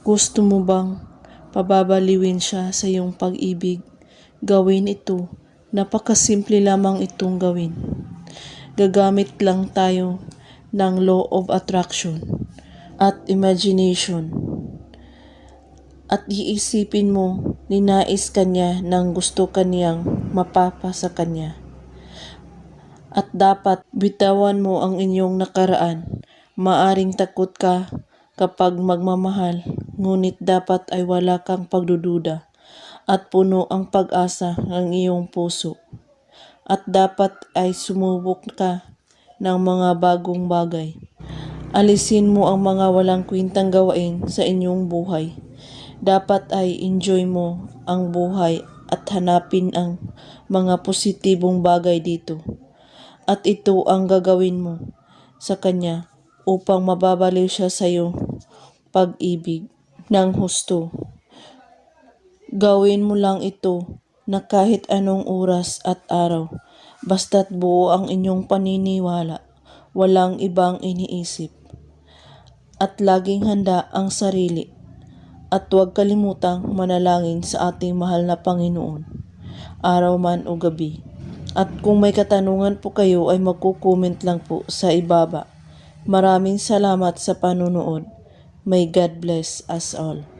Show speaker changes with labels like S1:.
S1: Gusto mo bang pababaliwin siya sa iyong pag-ibig? Gawin ito. Napakasimple lamang itong gawin. Gagamit lang tayo ng law of attraction at imagination. At iisipin mo, ninais kanya nang gusto kaniyang mapapa sa kanya. At dapat bitawan mo ang inyong nakaraan. Maaring takot ka kapag magmamahal, ngunit dapat ay wala kang pagdududa at puno ang pag-asa ng iyong puso. At dapat ay sumubok ka ng mga bagong bagay. Alisin mo ang mga walang kwentang gawain sa inyong buhay. Dapat ay enjoy mo ang buhay at hanapin ang mga positibong bagay dito. At ito ang gagawin mo sa kanya upang mababaliw siya sa iyong pag-ibig ng husto. Gawin mo lang ito na kahit anong oras at araw, basta't buo ang inyong paniniwala, walang ibang iniisip. At laging handa ang sarili. At huwag kalimutang manalangin sa ating mahal na Panginoon, araw man o gabi. At kung may katanungan po kayo ay magko-comment lang po sa ibaba. Maraming salamat sa panonood. May God bless us all.